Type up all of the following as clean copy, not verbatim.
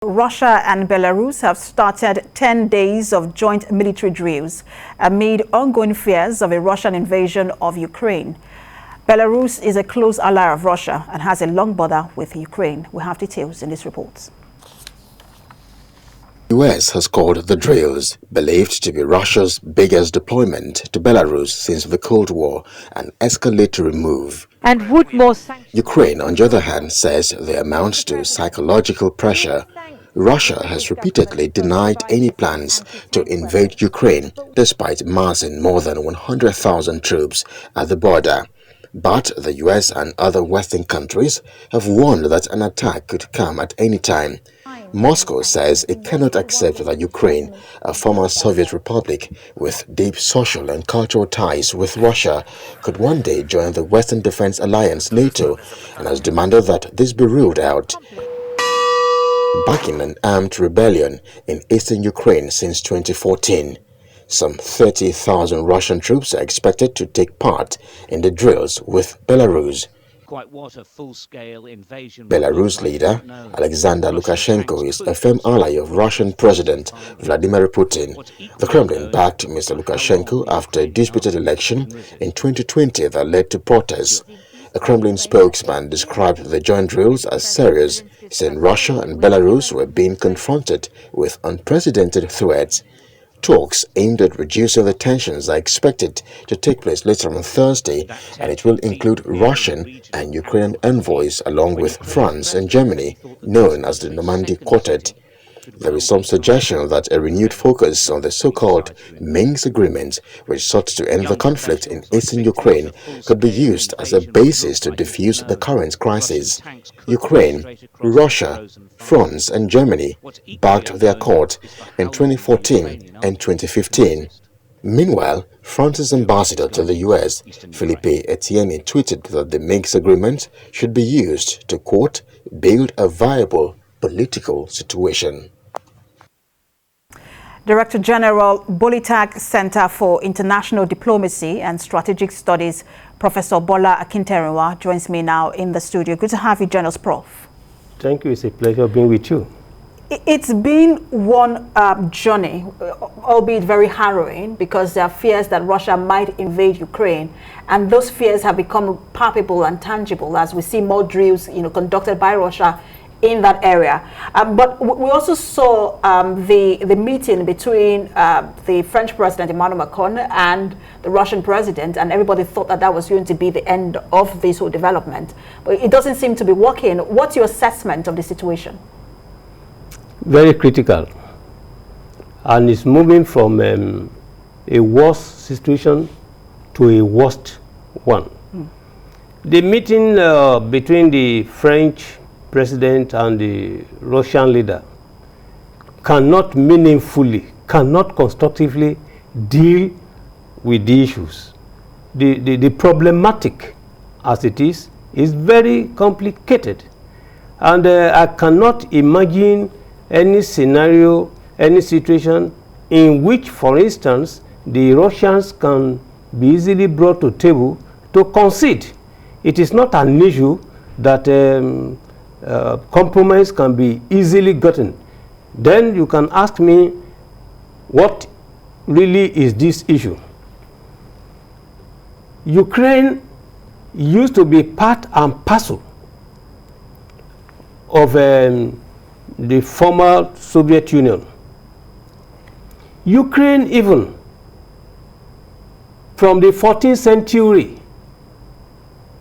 Russia and Belarus have started 10 days of joint military drills amid ongoing fears of a Russian invasion of Ukraine. Belarus is a close ally of Russia and has a long border with Ukraine. We have details in this report. The US has called the drills, believed to be Russia's biggest deployment to Belarus since the Cold War, an escalatory move. And would more sanctions... Ukraine, on the other hand, says they amount to psychological pressure. Russia has repeatedly denied any plans to invade Ukraine, despite massing more than 100,000 troops at the border. But the US and other Western countries have warned that an attack could come at any time. Moscow says it cannot accept that Ukraine, a former Soviet republic with deep social and cultural ties with Russia, could one day join the Western Defense Alliance NATO, and has demanded that this be ruled out. Backing an armed rebellion in eastern Ukraine since 2014. Some 30,000 Russian troops are expected to take part in the drills with Belarus. Belarus leader Alexander Lukashenko is a firm ally of Russian President Vladimir Putin. The Kremlin backed Mr. Lukashenko after a disputed election in 2020 that led to protests. A Kremlin spokesman described the joint drills as serious, saying Russia and Belarus were being confronted with unprecedented threats. Talks aimed at reducing the tensions are expected to take place later on Thursday, and it will include Russian and Ukrainian envoys along with France and Germany, known as the Normandy Quartet. There is some suggestion that a renewed focus on the so-called Minsk Agreement, which sought to end the conflict in eastern Ukraine, could be used as a basis to defuse the current crisis. Ukraine, Russia, France and Germany backed the accord in 2014 and 2015. Meanwhile, France's ambassador to the US, Philippe Etienne, tweeted that the Minsk Agreement should be used to, quote, build a viable political situation. Director General, Bolitag Center for International Diplomacy and Strategic Studies, Professor Bola Akinteriwa, joins me now in the studio. Good to have you join us, Prof. Thank you. It's a pleasure being with you. It's been one journey, albeit very harrowing, because there are fears that Russia might invade Ukraine, and those fears have become palpable and tangible as we see more drills, conducted by Russia in that area. But we also saw the meeting between the French President Emmanuel Macron and the Russian President, and everybody thought that that was going to be the end of this whole development. But it doesn't seem to be working. What's your assessment of the situation? Very critical. And it's moving from a worse situation to a worst one. The meeting between the French President and the Russian leader cannot meaningfully, cannot constructively deal with the issues. The problematic as it is very complicated. And I cannot imagine any scenario, any situation in which, for instance, the Russians can be easily brought to table to concede. It is not an issue that compromise can be easily gotten. Then you can ask me, what really is this issue? Ukraine used to be part and parcel of the former Soviet Union. Ukraine, even from the 14th century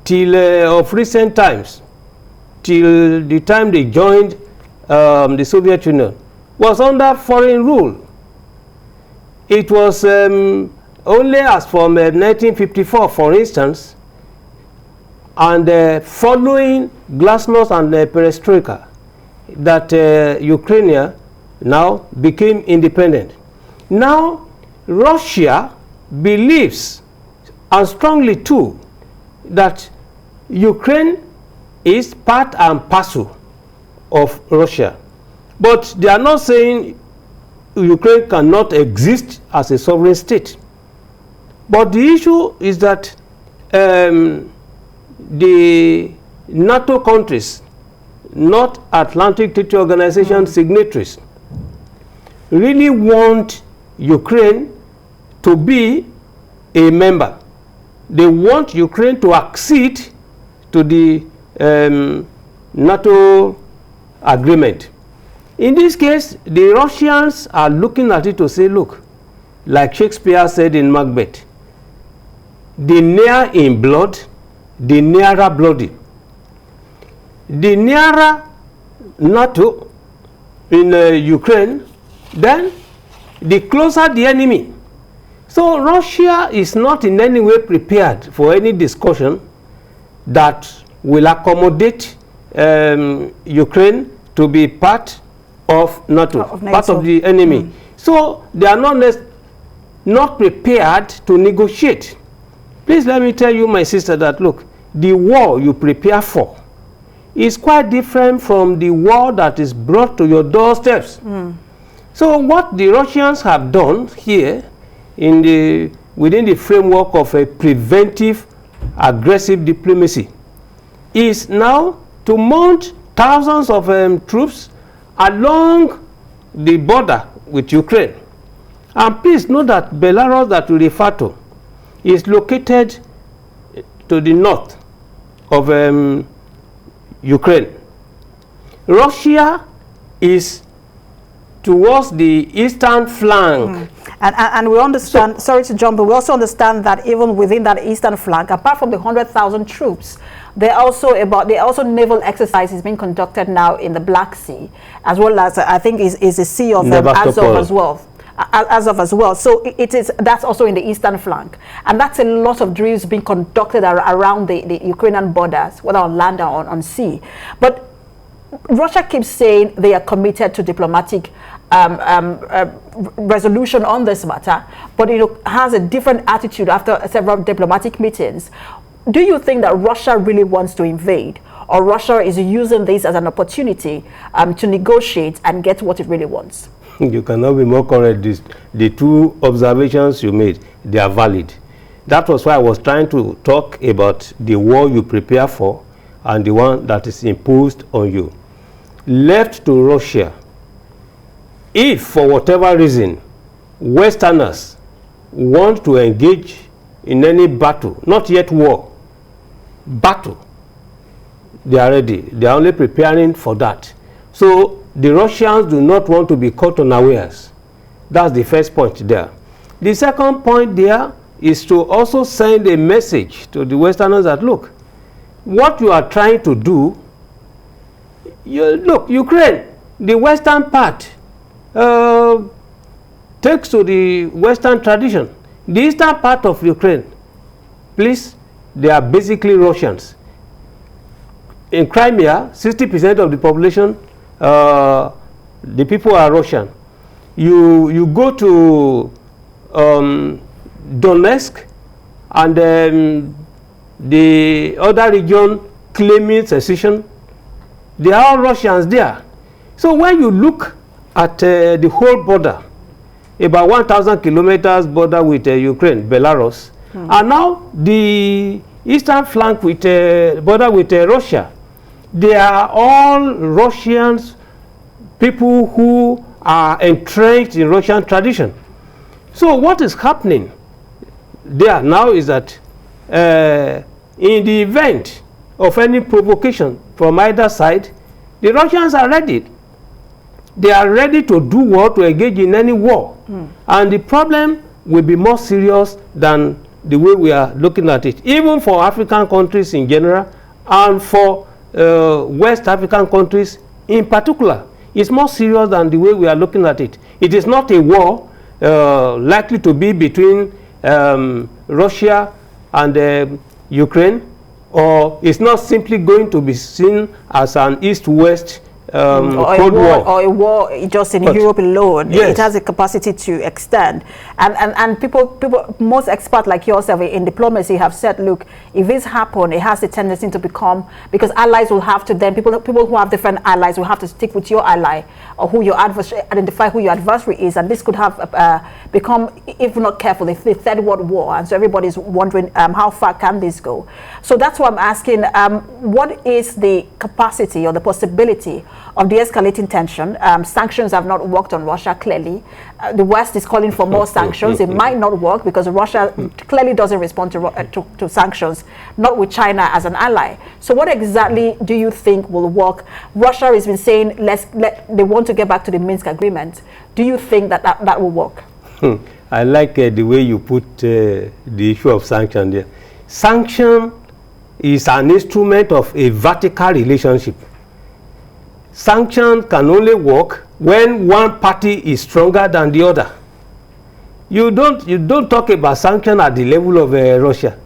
till of recent times, till the time they joined the Soviet Union, was under foreign rule. It was only as from 1954, for instance, and following glasnost and perestroika, that Ukraine now became independent. Now, Russia believes, and strongly too, that Ukraine is part and parcel of Russia. But they are not saying Ukraine cannot exist as a sovereign state. But the issue is that the NATO countries North Atlantic Treaty Organization signatories really want Ukraine to be a member. They want Ukraine to accede to the NATO agreement. In this case, the Russians are looking at it to say, look, like Shakespeare said in Macbeth, the near in blood, the nearer bloody. The nearer NATO in Ukraine, then the closer the enemy. So Russia is not in any way prepared for any discussion that will accommodate Ukraine to be part of NATO, part of the enemy. So they are not prepared to negotiate. Please let me tell you, my sister, that look, the war you prepare for is quite different from the war that is brought to your doorsteps. So what the Russians have done here within the framework of a preventive aggressive diplomacy is now to mount thousands of troops along the border with Ukraine. And please know that Belarus that we refer to is located to the north of Ukraine. Russia is towards the eastern flank. And we understand, sorry to jump, but we also understand that even within that eastern flank, apart from the 100,000 troops, there are also naval exercises being conducted now in the Black Sea, as well as I think is the Sea of Azov as well. As well. So that's also in the eastern flank, and that's a lot of drills being conducted around the Ukrainian borders, whether on land or on sea. But Russia keeps saying they are committed to diplomatic resolution on this matter, but it has a different attitude after several diplomatic meetings. Do you think that Russia really wants to invade, or Russia is using this as an opportunity to negotiate and get what it really wants? You cannot be more correct. The two observations you made, they are valid. That was why I was trying to talk about the war you prepare for and the one that is imposed on you. Left to Russia, if for whatever reason Westerners want to engage in any battle, not yet war, battle, they are ready. They are only preparing for that. So the Russians do not want to be caught unawares. That's the first point there. The second point there is to also send a message to the Westerners that, look, what you are trying to do, look, Ukraine, the Western part, takes to the Western tradition. The eastern part of Ukraine, please, they are basically Russians. In Crimea, 60% of the population, the people are Russian. You go to Donetsk and the other region claiming secession, they are all Russians there. So when you look at the whole border, about 1,000 kilometers border with Ukraine, Belarus, and now the eastern flank with border with Russia, they are all Russians, people who are entrenched in Russian tradition. So what is happening there now is that in the event of any provocation from either side, the Russians are ready. They are ready to do war, to engage in any war. And the problem will be more serious than the way we are looking at it, even for African countries in general and for West African countries in particular. It's more serious than the way we are looking at it. It is not a war likely to be between Russia and Ukraine, or it's not simply going to be seen as an east-west Cold War. Or a war just in Europe alone. Yes. It has a capacity to extend. And people, most experts like yourself in diplomacy have said, look, if this happens, it has a tendency to become, because allies will have to then, people who have different allies will have to stick with your ally, or who your adversary, identify who your adversary is. And this could have become, if not careful, the third world war. And so everybody's wondering how far can this go? So that's why I'm asking, what is the capacity or the possibility of de-escalating tension? Sanctions have not worked on Russia, clearly. The West is calling for more sanctions. It might not work because Russia clearly doesn't respond to sanctions, not with China as an ally. So what exactly do you think will work? Russia has been saying they want to get back to the Minsk agreement. Do you think that will work? I like the way you put the issue of sanction there. Sanction is an instrument of a vertical relationship. Sanction can only work when one party is stronger than the other. You don't talk about sanction at the level of Russia.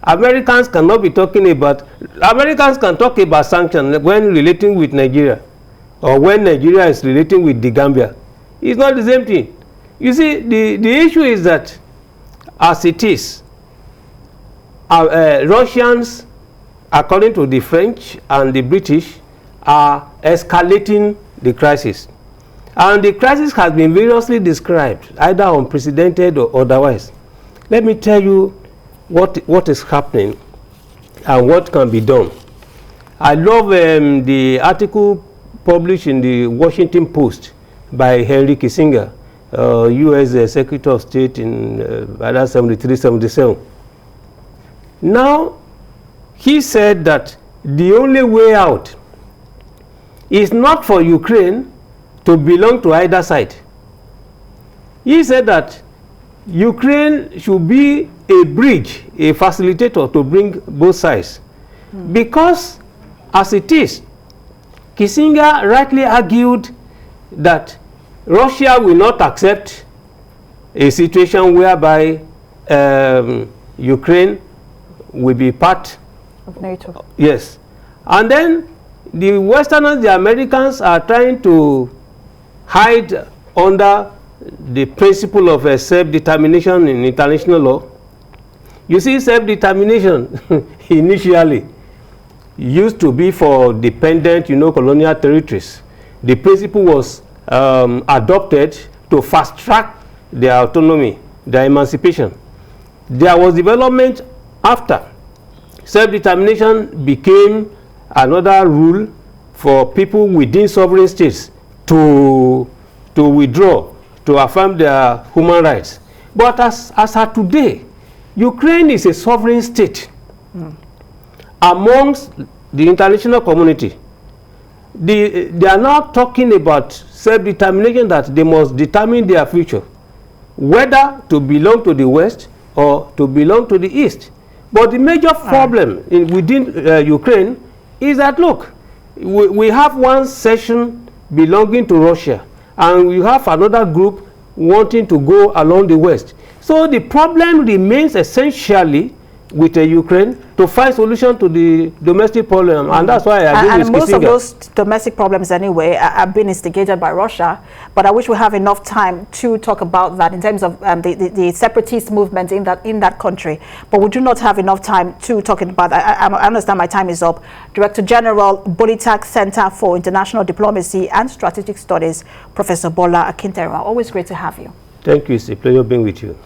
Americans cannot be talking about, Americans can talk about sanction when relating with Nigeria, or when Nigeria is relating with the Gambia. It's not the same thing. You see, the issue is that, as it is, Russians, according to the French and the British, are escalating the crisis. And the crisis has been variously described, either unprecedented or otherwise. Let me tell you what is happening and what can be done. I love the article published in the Washington Post by Henry Kissinger, U.S. Secretary of State in 73-77. Now, he said that the only way out is not for Ukraine to belong to either side. He said that Ukraine should be a bridge, a facilitator to bring both sides. Because, as it is, Kissinger rightly argued that Russia will not accept a situation whereby Ukraine will be part of NATO. Yes. And then the Westerners, the Americans, are trying to hide under the principle of self-determination in international law. You see, self-determination initially used to be for dependent, colonial territories. The principle was adopted to fast-track their autonomy, their emancipation. There was development after. Self-determination became another rule for people within sovereign states to withdraw, to affirm their human rights. But as of today, Ukraine is a sovereign state amongst the international community. They are now talking about self-determination, that they must determine their future, whether to belong to the West or to belong to the East. But the major problem within Ukraine is that, look, we have one section belonging to Russia, and we have another group wanting to go along the West. So the problem remains essentially with Ukraine to find solution to the domestic problem, and that's why I agree with most Kissinger. of those domestic problems anyway have been instigated by Russia, but I wish we have enough time to talk about that in terms of the separatist movement in that country, but we do not have enough time to talk about that. I understand my time is up. Director General, Buildup Center for International Diplomacy and Strategic Studies, Professor Bola Akinterwa. Always great to have you. Thank you. It's a pleasure being with you.